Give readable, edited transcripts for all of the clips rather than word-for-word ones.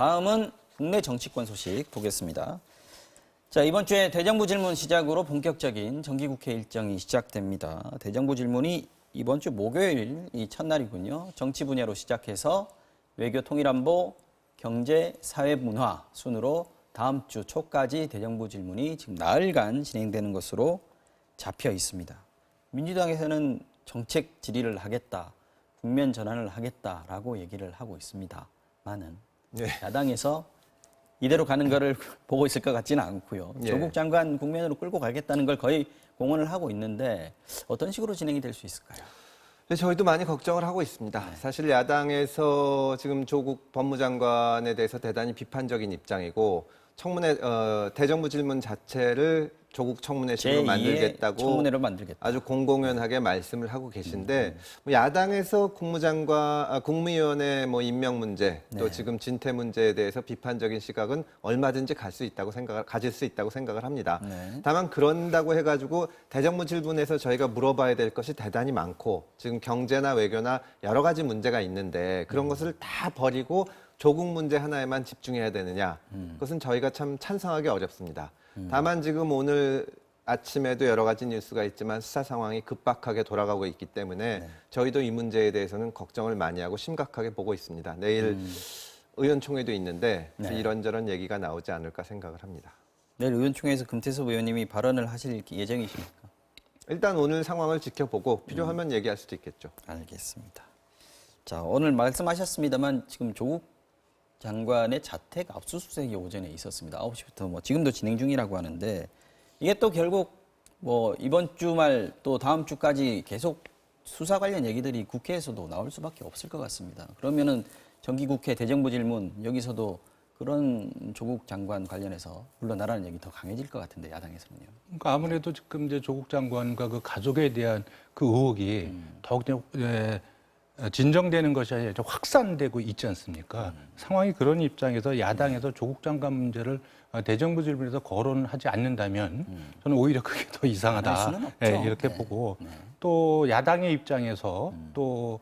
다음은 국내 정치권 소식 보겠습니다. 자, 이번 주에 대정부 질문 시작으로 본격적인 정기국회 일정이 시작됩니다. 대정부 질문이 이번 주 목요일이 첫날이군요. 정치 분야로 시작해서 외교 통일안보, 경제, 사회 문화 순으로 다음 주 초까지 대정부 질문이 지금 나흘간 진행되는 것으로 잡혀 있습니다. 민주당에서는 정책 질의를 하겠다, 국면 전환을 하겠다라고 얘기를 하고 있습니다만은 야당에서 이대로 가는 거를 보고 있을 것 같지는 않고요. 조국 장관 국면으로 끌고 가겠다는 걸 거의 공언을 하고 있는데 어떤 식으로 진행이 될 수 있을까요? 저희도 많이 걱정을 하고 있습니다. 사실 야당에서 지금 조국 법무장관에 대해서 대단히 비판적인 입장이고 청문회 대정부 질문 자체를 조국 청문회식으로 만들겠다고 청문회로 만들겠다. 아주 공공연하게 말씀을 하고 계신데 뭐 야당에서 국무위원회 뭐 임명 문제 또 지금 진퇴 문제에 대해서 비판적인 시각은 얼마든지 가질 수 있다고 생각을 합니다. 다만 그런다고 해가지고 대정부 질문에서 저희가 물어봐야 될 것이 대단히 많고 지금 경제나 외교나 여러 가지 문제가 있는데 그런 것을 다 버리고 조국 문제 하나에만 집중해야 되느냐? 그것은 저희가 참 찬성하기 어렵습니다. 다만 지금 오늘 아침에도 여러 가지 뉴스가 있지만 수사 상황이 급박하게 돌아가고 있기 때문에 저희도 이 문제에 대해서는 걱정을 많이 하고 심각하게 보고 있습니다. 내일 의원총회도 있는데 이런저런 얘기가 나오지 않을까 생각을 합니다. 내일 의원총회에서 금태섭 의원님이 발언을 하실 예정이십니까? 일단 오늘 상황을 지켜보고 필요하면 얘기할 수도 있겠죠. 알겠습니다. 자, 오늘 말씀하셨습니다만 지금 조국 장관의 자택 압수수색이 오전에 있었습니다. 9시부터 뭐 지금도 진행 중이라고 하는데 이게 또 결국 뭐 이번 주말 또 다음 주까지 계속 수사 관련 얘기들이 국회에서도 나올 수밖에 없을 것 같습니다. 그러면은 정기국회 대정부 질문 여기서도 그런 조국 장관 관련해서 물러나라는 얘기 더 강해질 것 같은데 야당에서는요. 그러니까 아무래도 지금 이제 조국 장관과 그 가족에 대한 그 의혹이 더욱 진정되는 것이 아니라 확산되고 있지 않습니까? 상황이 그런 입장에서 야당에서 조국 장관 문제를 대정부 질문에서 거론하지 않는다면 저는 오히려 그게 더 이상하다. 이렇게 보고 또 야당의 입장에서 또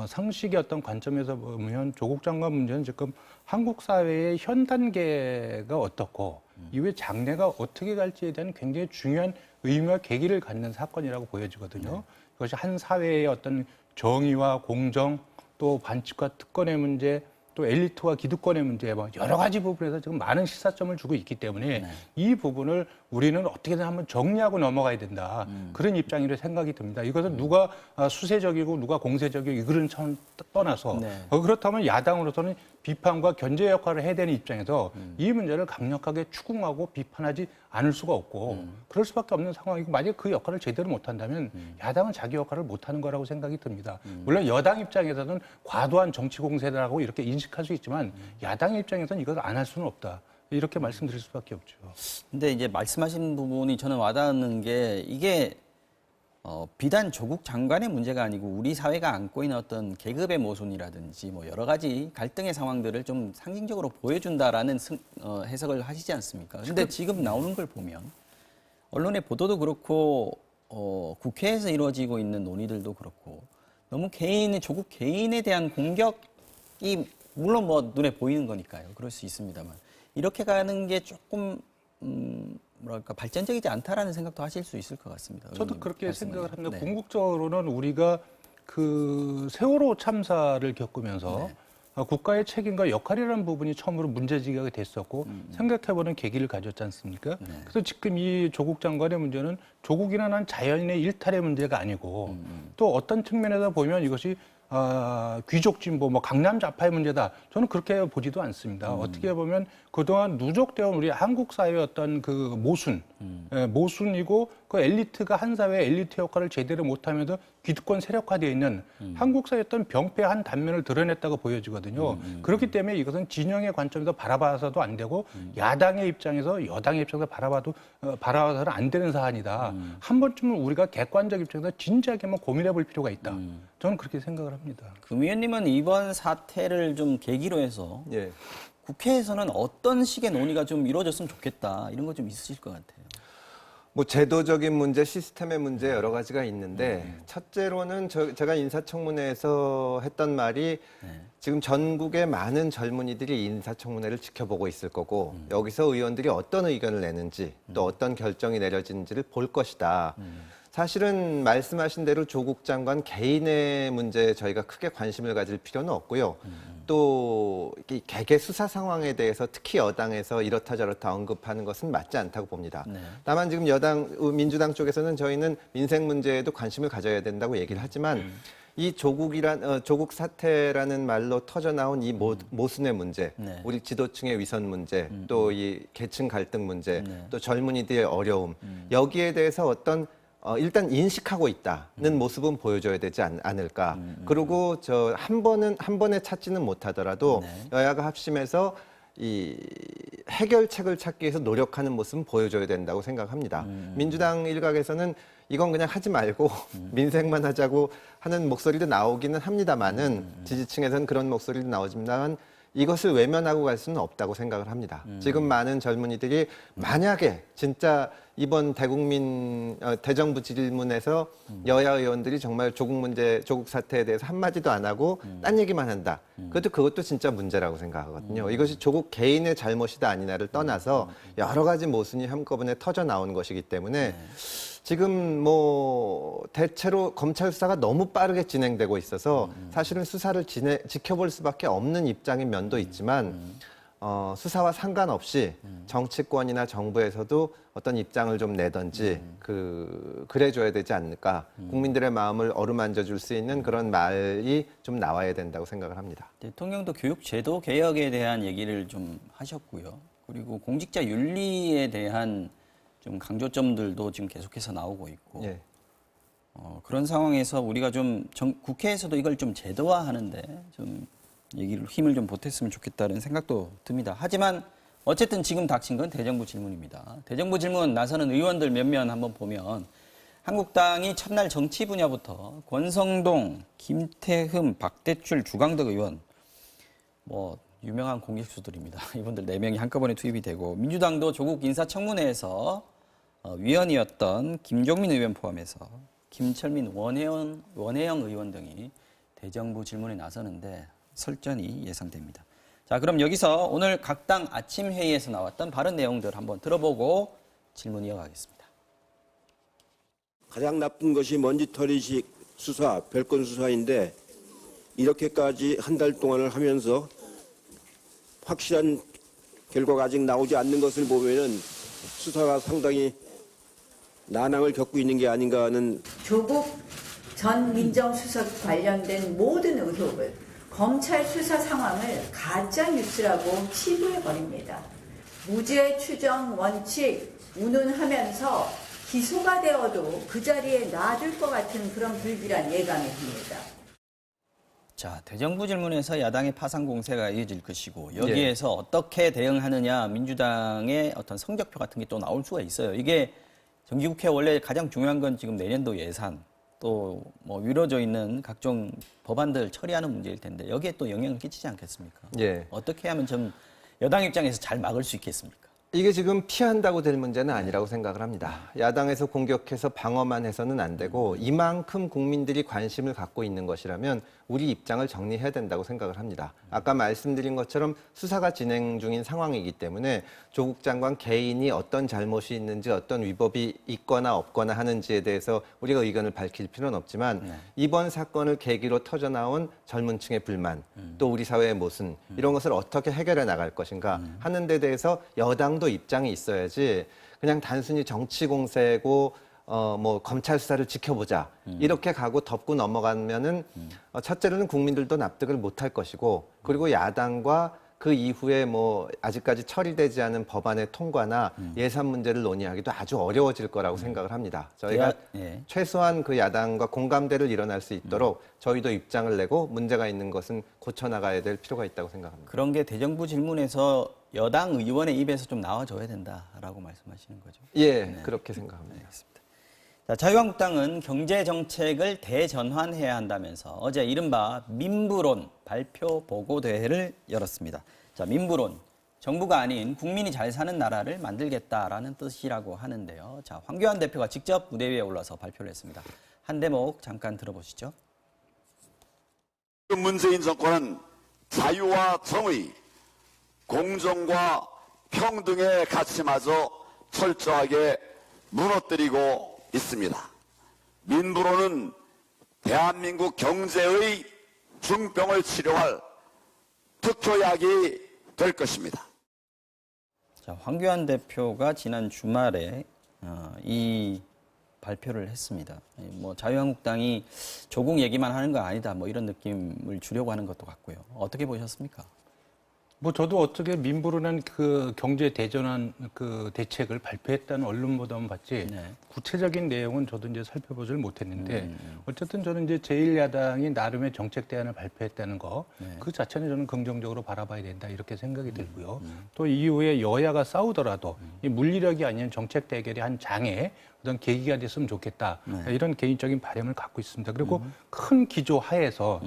상식의 어떤 관점에서 보면 조국 장관 문제는 지금 한국 사회의 현 단계가 어떻고 이후에 장래가 어떻게 갈지에 대한 굉장히 중요한 의미와 계기를 갖는 사건이라고 보여지거든요. 그것이 한 사회의 어떤 정의와 공정, 또 반칙과 특권의 문제, 또 엘리트와 기득권의 문제, 뭐 여러 가지 부분에서 지금 많은 시사점을 주고 있기 때문에 이 부분을 우리는 어떻게든 한번 정리하고 넘어가야 된다. 그런 입장이라 생각이 듭니다. 이것은 누가 수세적이고 누가 공세적이고 이거는 참 떠나서 그렇다면 야당으로서는 비판과 견제 역할을 해야 되는 입장에서 이 문제를 강력하게 추궁하고 비판하지 않을 수가 없고 그럴 수밖에 없는 상황이고 만약에 그 역할을 제대로 못한다면 야당은 자기 역할을 못하는 거라고 생각이 듭니다. 물론 여당 입장에서는 과도한 정치 공세라고 이렇게 인식할 수 있지만 야당 입장에서는 이걸 안 할 수는 없다. 이렇게 말씀드릴 수밖에 없죠. 근데 이제 말씀하신 부분이 저는 와닿는 게 이게 비단 조국 장관의 문제가 아니고 우리 사회가 안고 있는 어떤 계급의 모순이라든지 뭐 여러 가지 갈등의 상황들을 좀 상징적으로 보여준다라는 해석을 하시지 않습니까? 근데 지금 나오는 걸 보면 언론의 보도도 그렇고 국회에서 이루어지고 있는 논의들도 그렇고 너무 조국 개인에 대한 공격이 물론 뭐 눈에 보이는 거니까요. 그럴 수 있습니다만 이렇게 가는 게 조금 뭐랄까 발전적이지 않다라는 생각도 하실 수 있을 것 같습니다. 저도 그렇게 말씀은. 생각을 합니다. 궁극적으로는 우리가 그 세월호 참사를 겪으면서 국가의 책임과 역할이라는 부분이 처음으로 문제제기가 됐었고 생각해보는 계기를 가졌지 않습니까? 그래서 지금 이 조국 장관의 문제는 조국이라는 자연인의 일탈의 문제가 아니고 또 어떤 측면에서 보면 이것이 귀족 진보, 뭐 강남 좌파의 문제다. 저는 그렇게 보지도 않습니다. 어떻게 보면 그동안 누적되어 온 우리 한국 사회의 어떤 그 모순이고 그 엘리트가 한 사회의 엘리트 역할을 제대로 못하면서 기득권 세력화되어 있는 한국 사회의 어떤 병폐 한 단면을 드러냈다고 보여지거든요. 그렇기 때문에 이것은 진영의 관점에서 바라봐서도 안 되고 야당의 입장에서 여당의 입장에서 바라봐서는 안 되는 사안이다. 한 번쯤은 우리가 객관적 입장에서 진지하게 한번 고민해 볼 필요가 있다. 저는 그렇게 생각을 합니다. 금 의원님은 이번 사태를 좀 계기로 해서 국회에서는 어떤 식의 논의가 좀 이루어졌으면 좋겠다 이런 거 좀 있으실 것 같아요. 뭐 제도적인 문제, 시스템의 문제 여러 가지가 있는데 첫째로는 제가 인사청문회에서 했던 말이 지금 전국의 많은 젊은이들이 인사청문회를 지켜보고 있을 거고 여기서 의원들이 어떤 의견을 내는지 또 어떤 결정이 내려지는지를 볼 것이다. 사실은 말씀하신 대로 조국 장관 개인의 문제에 저희가 크게 관심을 가질 필요는 없고요. 또 이 개개 수사 상황에 대해서 특히 여당에서 이렇다 저렇다 언급하는 것은 맞지 않다고 봅니다. 다만 지금 민주당 쪽에서는 저희는 민생 문제에도 관심을 가져야 된다고 얘기를 하지만 이 조국 사태라는 말로 터져 나온 이 모순의 문제, 우리 지도층의 위선 문제, 또 이 계층 갈등 문제, 또 젊은이들의 어려움, 여기에 대해서 어떤 일단 인식하고 있다는 모습은 보여줘야 되지 않을까. 그리고 한 번에 찾지는 못하더라도 여야가 합심해서 이 해결책을 찾기 위해서 노력하는 모습은 보여줘야 된다고 생각합니다. 민주당 일각에서는 이건 그냥 하지 말고 민생만 하자고 하는 목소리도 나오기는 합니다만은 지지층에서는 그런 목소리도 나오지만 이것을 외면하고 갈 수는 없다고 생각을 합니다. 지금 많은 젊은이들이 만약에 진짜 이번 대정부 질문에서 여야 의원들이 정말 조국 사태에 대해서 한마디도 안 하고 딴 얘기만 한다. 그것도 진짜 문제라고 생각하거든요. 이것이 조국 개인의 잘못이다 아니냐를 떠나서 여러 가지 모순이 한꺼번에 터져 나오는 것이기 때문에 지금 뭐 대체로 검찰 수사가 너무 빠르게 진행되고 있어서 사실은 수사를 지켜볼 수밖에 없는 입장인 면도 있지만 수사와 상관없이 정치권이나 정부에서도 어떤 입장을 좀 내던지 그래줘야 되지 않을까. 국민들의 마음을 어루만져 줄 수 있는 그런 말이 좀 나와야 된다고 생각을 합니다. 대통령도 교육제도 개혁에 대한 얘기를 좀 하셨고요. 그리고 공직자 윤리에 대한 좀 강조점들도 지금 계속해서 나오고 있고 예. 그런 상황에서 우리가 좀 국회에서도 이걸 좀 제도화하는데 좀 힘을 좀 보탰으면 좋겠다는 생각도 듭니다. 하지만 어쨌든 지금 닥친 건 대정부 질문입니다. 대정부 질문 나서는 의원들 몇몇 한번 보면 한국당이 첫날 정치 분야부터 권성동, 김태흠, 박대출, 주강덕 의원 뭐 유명한 공익수들입니다. 이분들 4명이 한꺼번에 투입이 되고 민주당도 조국 인사청문회에서 위원이었던 김종민 의원 포함해서 김철민, 원혜영 의원 등이 대정부 질문에 나서는데 설전이 예상됩니다. 자, 그럼 여기서 오늘 각 당 아침 회의에서 나왔던 발언 내용들 한번 들어보고 질문 이어가겠습니다. 가장 나쁜 것이 먼지털이식 수사, 별건 수사인데 이렇게까지 한 달 동안을 하면서 확실한 결과가 아직 나오지 않는 것을 보면은 수사가 상당히 난항을 겪고 있는 게 아닌가 하는. 조국 전 민정수석 관련된 모든 의혹을 검찰 수사 상황을 가짜 뉴스라고 치부해버립니다. 무죄 추정 원칙 운운하면서 기소가 되어도 그 자리에 놔둘 것 같은 그런 불길한 예감이 듭니다. 자, 대정부 질문에서 야당의 파상 공세가 이어질 것이고 여기에서 어떻게 대응하느냐 민주당의 어떤 성적표 같은 게 또 나올 수가 있어요. 이게 정기국회 원래 가장 중요한 건 지금 내년도 예산 또 뭐 미뤄져 있는 각종 법안들 처리하는 문제일 텐데 여기에 또 영향을 끼치지 않겠습니까? 예. 어떻게 하면 좀 여당 입장에서 잘 막을 수 있겠습니까? 이게 지금 피한다고 될 문제는 아니라고 생각을 합니다. 야당에서 공격해서 방어만 해서는 안 되고 이만큼 국민들이 관심을 갖고 있는 것이라면 우리 입장을 정리해야 된다고 생각을 합니다. 아까 말씀드린 것처럼 수사가 진행 중인 상황이기 때문에 조국 장관 개인이 어떤 잘못이 있는지 어떤 위법이 있거나 없거나 하는지에 대해서 우리가 의견을 밝힐 필요는 없지만 이번 사건을 계기로 터져나온 젊은 층의 불만 또 우리 사회의 모순 이런 것을 어떻게 해결해 나갈 것인가 하는 데 대해서 여당도 입장이 있어야지 그냥 단순히 정치 공세고 뭐 검찰 수사를 지켜보자 이렇게 가고 덮고 넘어가면은 첫째로는 국민들도 납득을 못할 것이고 그리고 야당과 그 이후에 뭐 아직까지 처리되지 않은 법안의 통과나 예산 문제를 논의하기도 아주 어려워질 거라고 생각을 합니다. 저희가 최소한 그 야당과 공감대를 일어날 수 있도록 저희도 입장을 내고 문제가 있는 것은 고쳐나가야 될 필요가 있다고 생각합니다. 그런 게 대정부 질문에서 여당 의원의 입에서 좀 나와줘야 된다라고 말씀하시는 거죠? 예, 그렇게 생각합니다. 알겠습니다. 자, 자유한국당은 경제정책을 대전환해야 한다면서 어제 이른바 민부론 발표 보고대회를 열었습니다. 자, 민부론, 정부가 아닌 국민이 잘 사는 나라를 만들겠다라는 뜻이라고 하는데요. 자, 황교안 대표가 직접 무대 위에 올라서 발표를 했습니다. 한 대목 잠깐 들어보시죠. 문재인 정권은 자유와 정의, 공정과 평등의 가치마저 철저하게 무너뜨리고 있습니다. 민부로는 대한민국 경제의 중병을 치료할 특효약이 될 것입니다. 자, 황교안 대표가 지난 주말에 이 발표를 했습니다. 뭐 자유한국당이 조국 얘기만 하는 거 아니다, 뭐 이런 느낌을 주려고 하는 것도 같고요. 어떻게 보셨습니까? 뭐 저도 어떻게 민부로는 그 경제 대전환 그 대책을 발표했다는 언론 보도만 봤지 네. 구체적인 내용은 저도 이제 살펴보질 못했는데 어쨌든 저는 이제 제1야당이 나름의 정책 대안을 발표했다는 거 그 자체는 저는 긍정적으로 바라봐야 된다 이렇게 생각이 들고요. 또 이후에 여야가 싸우더라도 이 물리력이 아닌 정책 대결의 한 장에 어떤 계기가 됐으면 좋겠다 이런 개인적인 바람을 갖고 있습니다. 그리고 큰 기조 하에서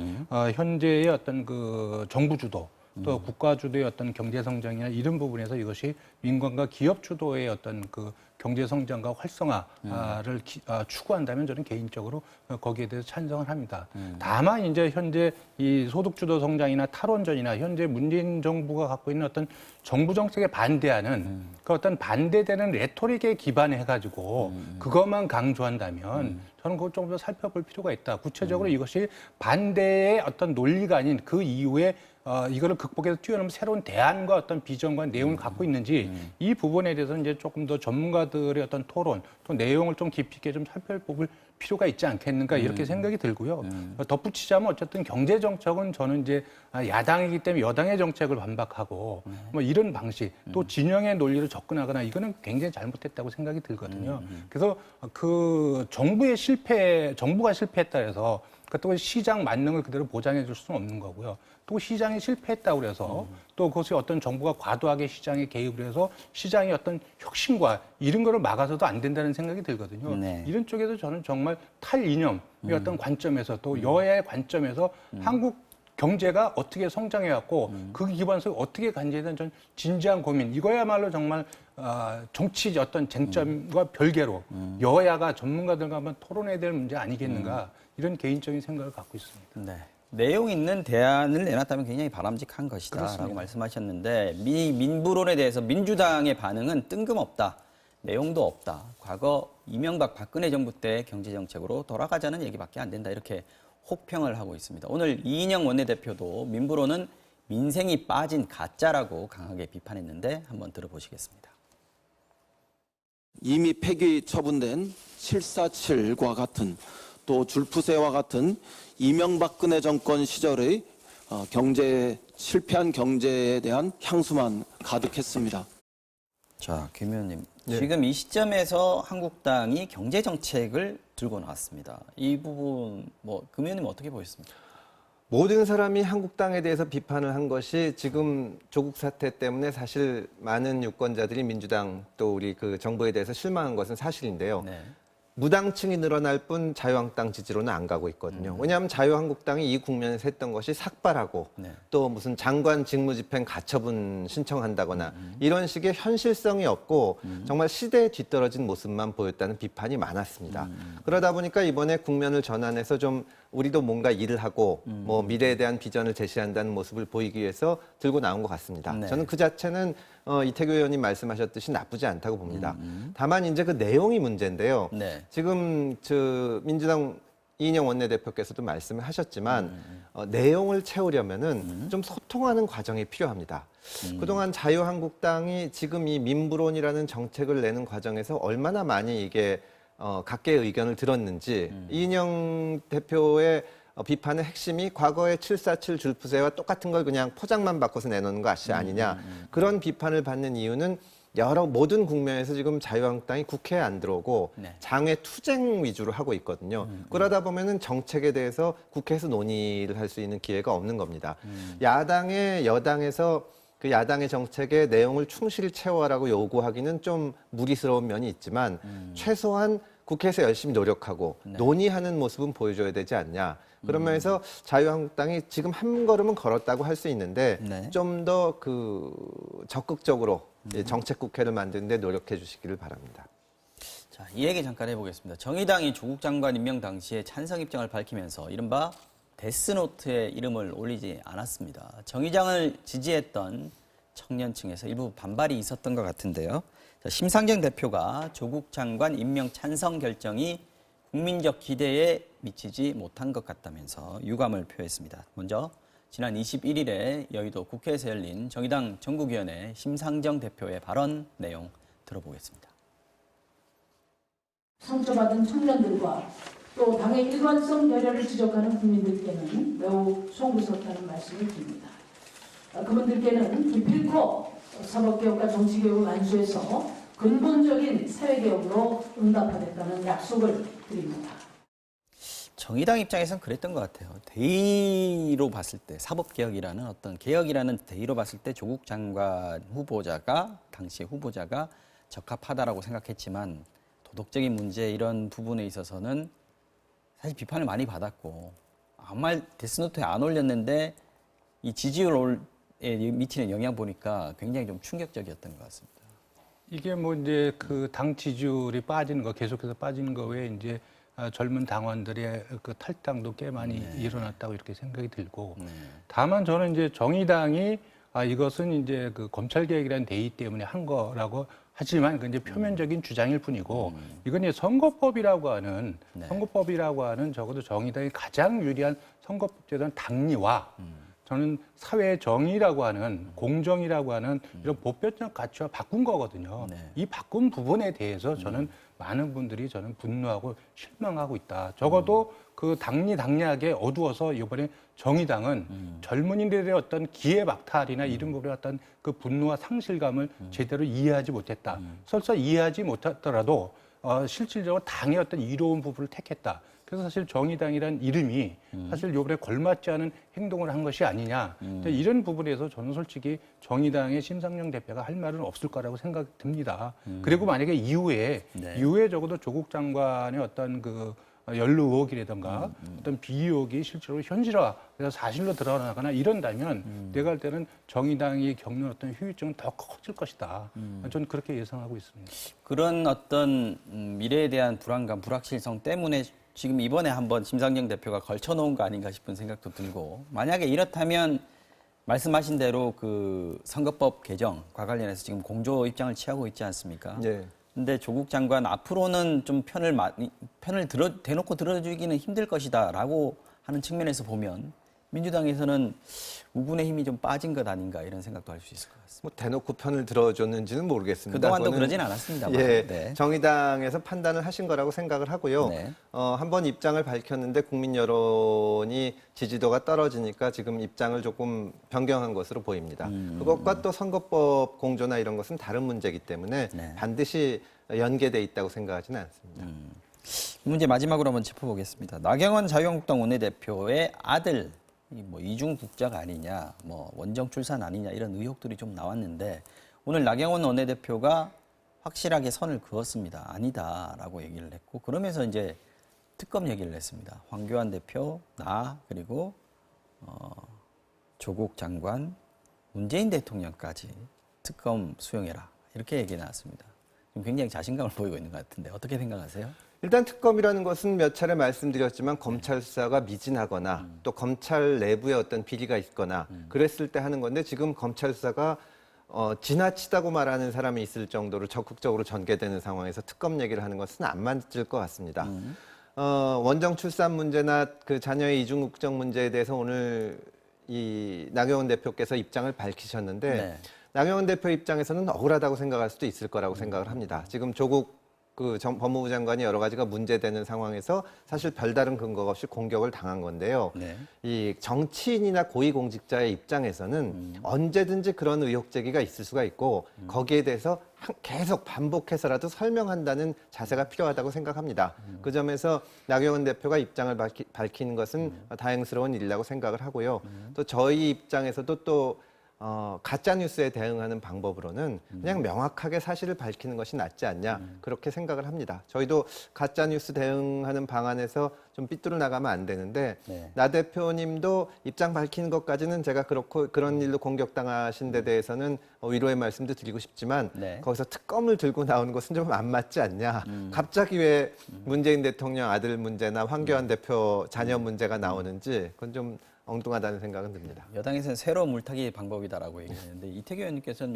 현재의 어떤 그 정부 주도 또 국가 주도의 어떤 경제 성장이나 이런 부분에서 이것이 민간과 기업 주도의 어떤 그 경제 성장과 활성화를 추구한다면 저는 개인적으로 거기에 대해서 찬성을 합니다. 다만 이제 현재 이 소득 주도 성장이나 탈원전이나 현재 문재인 정부가 갖고 있는 어떤 정부 정책에 반대하는 그 어떤 반대되는 레토릭에 기반해 가지고 그것만 강조한다면 저는 그걸 조금 더 살펴볼 필요가 있다. 구체적으로 이것이 반대의 어떤 논리가 아닌 그 이후에 이거를 극복해서 뛰어넘은 새로운 대안과 어떤 비전과 내용을 갖고 있는지 이 부분에 대해서 이제 조금 더 전문가들의 어떤 토론 또 내용을 좀 깊이 있게 좀 살펴볼 필요가 있지 않겠는가 이렇게 생각이 들고요. 덧붙이자면 어쨌든 경제 정책은 저는 이제 야당이기 때문에 여당의 정책을 반박하고 뭐 이런 방식 또 진영의 논리로 접근하거나 이거는 굉장히 잘못됐다고 생각이 들거든요. 그래서 그 정부가 실패했다 해서 또 시장 만능을 그대로 보장해 줄 수는 없는 거고요. 또 시장이 실패했다고 그래서 또 그것이 어떤 정부가 과도하게 시장에 개입을 해서 시장의 어떤 혁신과 이런 거를 막아서도 안 된다는 생각이 들거든요. 네. 이런 쪽에서 저는 정말 탈이념의 어떤 관점에서 또 여야의 관점에서 한국 경제가 어떻게 성장해왔고 그 기반에서 어떻게 간지에 대한 전 진지한 고민 이거야말로 정말 정치 어떤 쟁점과 별개로 여야가 전문가들과 한번 토론해야 될 문제 아니겠는가 이런 개인적인 생각을 갖고 있습니다. 네. 내용 있는 대안을 내놨다면 굉장히 바람직한 것이다라고 말씀하셨는데 민부론에 대해서 민주당의 반응은 뜬금없다. 내용도 없다. 과거 이명박 박근혜 정부 때 경제정책으로 돌아가자는 얘기밖에 안 된다. 이렇게 혹평을 하고 있습니다. 오늘 이인영 원내대표도 민부론은 민생이 빠진 가짜라고 강하게 비판했는데 한번 들어보시겠습니다. 이미 폐기 처분된 747과 같은 또 줄푸세와 같은 이명박근혜 정권 시절의 실패한 경제에 대한 향수만 가득했습니다. 자, 김 의원님. 네. 지금 이 시점에서 한국당이 경제정책을 들고 나왔습니다. 이 부분, 금 의원님 어떻게 보셨습니까? 모든 사람이 한국당에 대해서 비판을 한 것이 지금 조국 사태 때문에 사실 많은 유권자들이 민주당 또 우리 그 정부에 대해서 실망한 것은 사실인데요. 네. 무당층이 늘어날 뿐 자유한국당 지지로는 안 가고 있거든요. 왜냐하면 자유한국당이 이 국면에서 했던 것이 삭발하고 또 무슨 장관 직무집행 가처분 신청한다거나 이런 식의 현실성이 없고 정말 시대에 뒤떨어진 모습만 보였다는 비판이 많았습니다. 그러다 보니까 이번에 국면을 전환해서 좀 우리도 뭔가 일을 하고 뭐 미래에 대한 비전을 제시한다는 모습을 보이기 위해서 들고 나온 것 같습니다. 네. 저는 그 자체는 이태규 의원님 말씀하셨듯이 나쁘지 않다고 봅니다. 다만 이제 그 내용이 문제인데요. 네. 지금 민주당 이인영 원내대표께서도 말씀을 하셨지만 내용을 채우려면은 좀 소통하는 과정이 필요합니다. 그동안 자유한국당이 지금 이 민부론이라는 정책을 내는 과정에서 얼마나 많이 이게 각계의 의견을 들었는지 이인영 대표의 비판의 핵심이 과거의 747 줄푸세와 똑같은 걸 그냥 포장만 바꿔서 내놓는 것이 아니냐. 그런 비판을 받는 이유는 모든 국면에서 지금 자유한국당이 국회에 안 들어오고 장외 투쟁 위주로 하고 있거든요. 그러다 보면은 정책에 대해서 국회에서 논의를 할 수 있는 기회가 없는 겁니다. 여당에서 그 야당의 정책의 내용을 충실히 채워라고 요구하기는 좀 무리스러운 면이 있지만 최소한 국회에서 열심히 노력하고 논의하는 모습은 보여줘야 되지 않냐. 그런 면에서 자유한국당이 지금 한 걸음은 걸었다고 할 수 있는데 네. 좀 더 적극적으로 정책 국회를 만드는 데 노력해 주시기를 바랍니다. 자, 이 얘기 잠깐 해보겠습니다. 정의당이 조국 장관 임명 당시에 찬성 입장을 밝히면서 이른바 데스노트에 이름을 올리지 않았습니다. 정의당을 지지했던 청년층에서 일부 반발이 있었던 것 같은데요. 자, 심상정 대표가 조국 장관 임명 찬성 결정이 국민적 기대에 미치지 못한 것 같다면서 유감을 표했습니다. 먼저 지난 21일에 여의도 국회에서 열린 정의당 전국위원회 심상정 대표의 발언 내용 들어보겠습니다. 상처받은 청년들과 또 당의 일관성 결여를 지적하는 국민들께는 매우 송구스럽다는 말씀을 드립니다. 그분들께는 기필코 사법개혁과 정치개혁을 완수해서 근본적인 사회개혁으로 응답하겠다는 약속을 드립니다. 정의당 입장에서는 그랬던 것 같아요. 대의로 봤을 때 사법개혁이라는 어떤 개혁이라는 대의로 봤을 때 조국 장관 후보자가 당시 후보자가 적합하다라고 생각했지만 도덕적인 문제 이런 부분에 있어서는 사실 비판을 많이 받았고 아무 말 데스노트에 안 올렸는데 이 지지율에 미치는 영향 보니까 굉장히 좀 충격적이었던 것 같습니다. 이게 뭐 이제 그 당 지지율이 빠지는 거 계속해서 빠지는 거 외에 이제 젊은 당원들의 그 탈당도 꽤 많이 일어났다고 이렇게 생각이 들고 다만 저는 이제 정의당이 이것은 이제 그 검찰개혁이라는 대의 때문에 한 거라고 하지만 그 이제 표면적인 주장일 뿐이고 이건 이제 선거법이라고 하는 적어도 정의당이 가장 유리한 선거법 제도는 당리와 저는 사회의 정의라고 하는 공정이라고 하는 이런 보편적 가치와 바꾼 거거든요. 이 바꾼 부분에 대해서 저는 많은 분들이 저는 분노하고 실망하고 있다. 적어도 그 당리당략에 어두워서 이번에 정의당은 젊은이들의 어떤 기회박탈이나 이런 부분의 어떤 그 분노와 상실감을 제대로 이해하지 못했다. 설사 이해하지 못했더라도 실질적으로 당의 어떤 이로운 부분을 택했다. 그래서 사실 정의당이란 이름이 사실 요번에 걸맞지 않은 행동을 한 것이 아니냐. 이런 부분에서 저는 솔직히 정의당의 심상정 대표가 할 말은 없을 거라고 생각이 듭니다. 그리고 만약에 이후에 적어도 조국 장관의 어떤 그 연루 의혹이라든가 어떤 비의혹이 실제로 현실화, 그래서 사실로 드러나거나 이런다면 내가 할 때는 정의당이 겪는 어떤 후유증은 더 커질 것이다. 저는 그렇게 예상하고 있습니다. 그런 어떤 미래에 대한 불안감, 불확실성 때문에 지금 이번에 한번 심상정 대표가 걸쳐놓은 거 아닌가 싶은 생각도 들고 만약에 이렇다면 말씀하신 대로 그 선거법 개정과 관련해서 지금 공조 입장을 취하고 있지 않습니까? 네. 근데 조국 장관 앞으로는 좀 편을 대놓고 들어주기는 힘들 것이다라고 하는 측면에서 보면 민주당에서는 우군의 힘이 좀 빠진 것 아닌가 이런 생각도 할 수 있을 것 같습니다. 뭐 대놓고 편을 들어줬는지는 모르겠습니다. 그동안도 그거는, 그러진 않았습니다만. 예, 네. 정의당에서 판단을 하신 거라고 생각을 하고요. 네. 한번 입장을 밝혔는데 국민 여론이 지지도가 떨어지니까 지금 입장을 조금 변경한 것으로 보입니다. 그것과 또 선거법 공조나 이런 것은 다른 문제이기 때문에 반드시 연계돼 있다고 생각하지는 않습니다. 이 문제 마지막으로 한번 짚어보겠습니다. 나경원 자유한국당 원내대표의 아들 뭐 이중 국자가 아니냐, 뭐 원정 출산 아니냐 이런 의혹들이 좀 나왔는데 오늘 나경원 원내대표가 확실하게 선을 그었습니다. 아니다라고 얘기를 했고 그러면서 이제 특검 얘기를 했습니다. 황교안 대표, 나 그리고 조국 장관, 문재인 대통령까지 특검 수용해라 이렇게 얘기 나왔습니다. 굉장히 자신감을 보이고 있는 것 같은데 어떻게 생각하세요? 일단 특검이라는 것은 몇 차례 말씀드렸지만 검찰 수사가 미진하거나 또 검찰 내부에 어떤 비리가 있거나 그랬을 때 하는 건데 지금 검찰 수사가 지나치다고 말하는 사람이 있을 정도로 적극적으로 전개되는 상황에서 특검 얘기를 하는 것은 안 맞을 것 같습니다. 원정 출산 문제나 그 자녀의 이중 국적 문제에 대해서 오늘 이 나경원 대표께서 입장을 밝히셨는데 나경원 대표 입장에서는 억울하다고 생각할 수도 있을 거라고 생각을 합니다. 지금 조국 법무부 장관이 여러 가지가 문제되는 상황에서 사실 별다른 근거가 없이 공격을 당한 건데요. 이 정치인이나 고위공직자의 입장에서는 언제든지 그런 의혹 제기가 있을 수가 있고 거기에 대해서 계속 반복해서라도 설명한다는 자세가 필요하다고 생각합니다. 그 점에서 나경원 대표가 입장을 밝히는 것은 다행스러운 일이라고 생각을 하고요. 또 저희 입장에서도 또 가짜 뉴스에 대응하는 방법으로는 그냥 명확하게 사실을 밝히는 것이 낫지 않냐 그렇게 생각을 합니다. 저희도 가짜 뉴스 대응하는 방안에서 좀 삐뚤어 나가면 안 되는데 네. 나 대표님도 입장 밝히는 것까지는 제가 그렇고 그런 일로 공격당하신 데 대해서는 위로의 말씀도 드리고 싶지만 네. 거기서 특검을 들고 나오는 것은 좀 안 맞지 않냐. 갑자기 왜 문재인 대통령 아들 문제나 황교안 대표 자녀 문제가 나오는지 그건 좀 엉뚱하다는 생각은 듭니다. 여당에서는 새로운 물타기 방법이다라고 얘기했는데 이태규 의원님께서는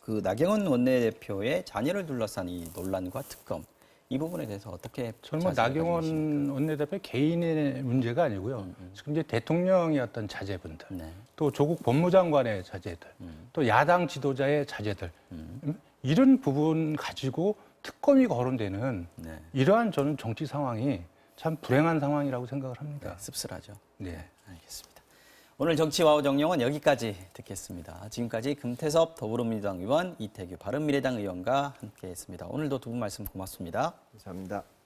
그 나경원 원내대표의 자녀를 둘러싼 이 논란과 특검 이 부분에 대해서 어떻게 저는 뭐 자세히 가지고 나경원 계십니까? 원내대표 개인의 문제가 아니고요. 지금 이제 대통령의 어떤 자제분들, 네. 또 조국 법무장관의 자제들, 또 야당 지도자의 자제들 이런 부분 가지고 특검이 거론되는 네. 이러한 저는 정치 상황이 참 불행한 상황이라고 생각을 합니다. 씁쓸하죠. 네. 알겠습니다. 오늘 정치와우 정령은 여기까지 듣겠습니다. 지금까지 금태섭 더불어민주당 의원, 이태규 바른미래당 의원과 함께했습니다. 오늘도 두 분 말씀 고맙습니다. 감사합니다.